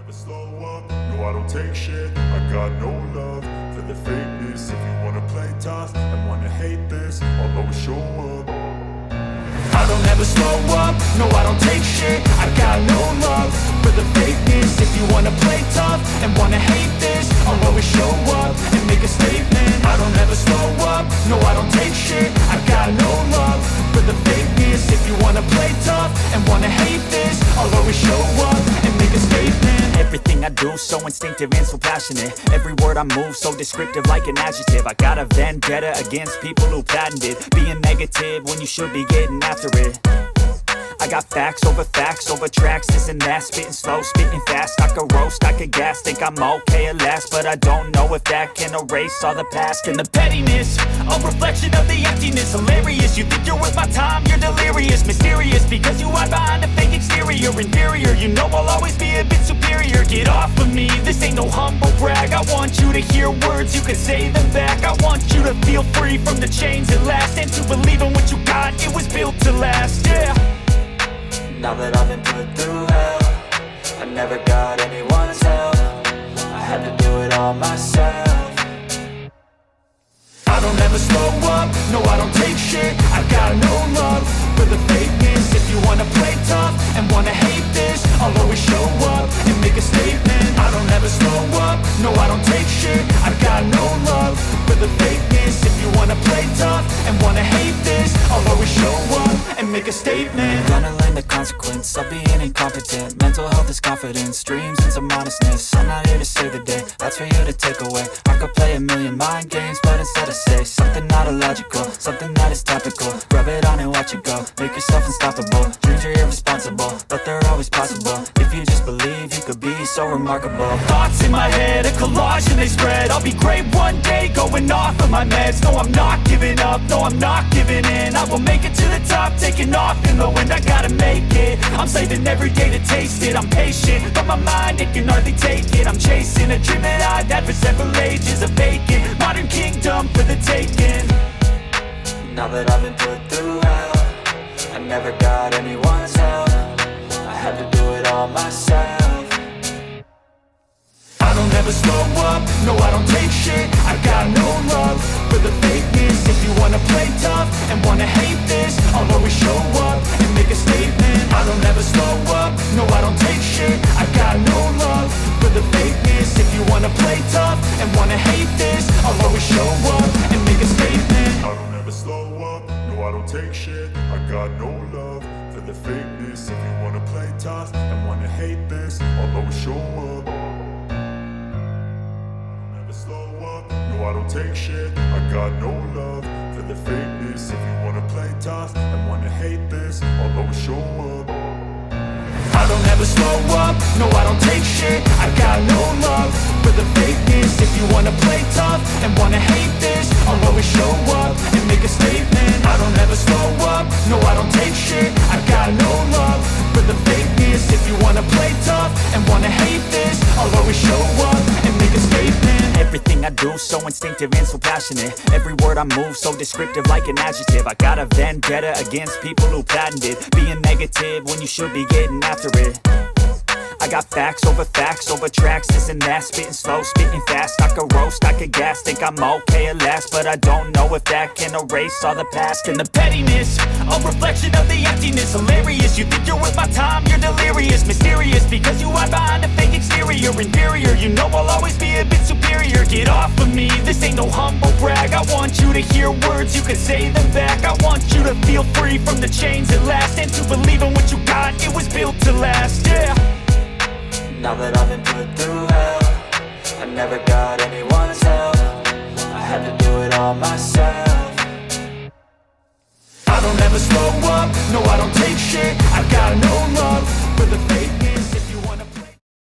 Never slow up, no I don't take shit. I got no love for the fakeness. If you wanna play tough and wanna hate this, I'll always show up. I don't ever slow up, no I don't take shit. I got no love for the fakeness. If you wanna play tough and wanna hate this, I'll always show up and make a statement. I don't ever slow up, no I don't take shit. I got no love for the fakeness. If you wanna play tough and wanna hate this, I'll always show up and make a statement. Everything I do so instinctive and so passionate. Every word I move so descriptive like an adjective. I got a vendetta against people who patented being negative when you should be getting after it. I got facts over tracks, this and that. Spitting slow, spitting fast, I could roast, I could gas. Think I'm okay at last, but I don't know if that can erase all the past. And the pettiness, a reflection of the emptiness. Hilarious, you think you're worth my time, you're delirious. Mysterious, because you hide behind a fake exterior. Inferior, you know I'll always be a bit superior. Get off of me, this ain't no humble brag. I want you to hear words, you can say them back. I want you to feel free from the chains at last, and to believe in what you got, it was built to last, yeah. Now that I've been put through hell, I never got anyone's help. I had to do it all myself. I don't ever slow up, no I don't take shit. I got no love for the fakeness. If you wanna play tough and wanna hate this, I'll always show up and make a statement. I don't ever slow up, no I don't take shit. I got no love for the fakeness. If you wanna play tough and wanna hate this, I'll always show up and make a statement. Gonna learn the consequence of being incompetent. Mental health is confidence, dreams and some honestness. I'm not here to save the day, that's for you to take away. I could play a million mind games, but instead I say something not illogical, something that is topical. Rub it on and watch it go, make yourself unstoppable. Dreams are irresponsible, but they're always possible. If you just believe, you could be so remarkable. Thoughts in my head, a collage and they spread. I'll be great one day, going off of my meds. No, I'm not giving up, no, I'm not giving in. I will make it to the top, taking off in the wind. I gotta make it, I'm saving every day to taste it. I'm patient, but my mind, it can hardly take it. I'm chasing a dream that I've had for several ages. A vacant, modern kingdom for the taking. Now that I've been put through hell, I never got anyone's help. I had to do it all myself. I don't ever slow up, no I don't take shit. I got no love for the fakeness. If you wanna play tough and wanna hate this, I'll always show up and make a statement. I don't ever slow up, no I don't take shit. I got no love for the fakeness. If you wanna play tough and wanna hate this, I'll always show up and make a statement. I don't ever slow up, no I don't take shit. I got no love for the fakeness. If you wanna play tough and wanna hate this, I'll always show up. Slow up, no I don't take shit. I got no love for the fakeness. If you wanna play tough and wanna hate this, I'll always show up. I don't ever slow up, no I don't take shit. I got no love for the fakeness. If you wanna play tough and wanna hate this, I'll always show up and make a statement. I don't ever slow up, no I don't take shit. I got no love for the fakeness. If you wanna play tough and wanna hate this, I'll always show up and make a statement. Everything I do so instinctive and so passionate. Every word I move so descriptive like an adjective. I got a vendetta against people who patented being negative when you should be getting after it. I got facts over tracks, this and that. Spitting slow, spitting fast, I could roast, I could gas. Think I'm okay at last, but I don't know if that can erase all the past. And the pettiness, a reflection of the emptiness. Hilarious, you think you're worth my time, you're delirious. Mysterious, because you hide behind a fake exterior. Inferior, you know I'll always be a bit superior. Get off of me, this ain't no humble brag. I want you to hear words, you can say them back. I want you to feel free from the chains at last, and to believe in what you got, it was built to last, yeah. Now that I've been put through hell, I never got anyone's help. I had to do it all myself. I don't ever slow up, no I don't take shit.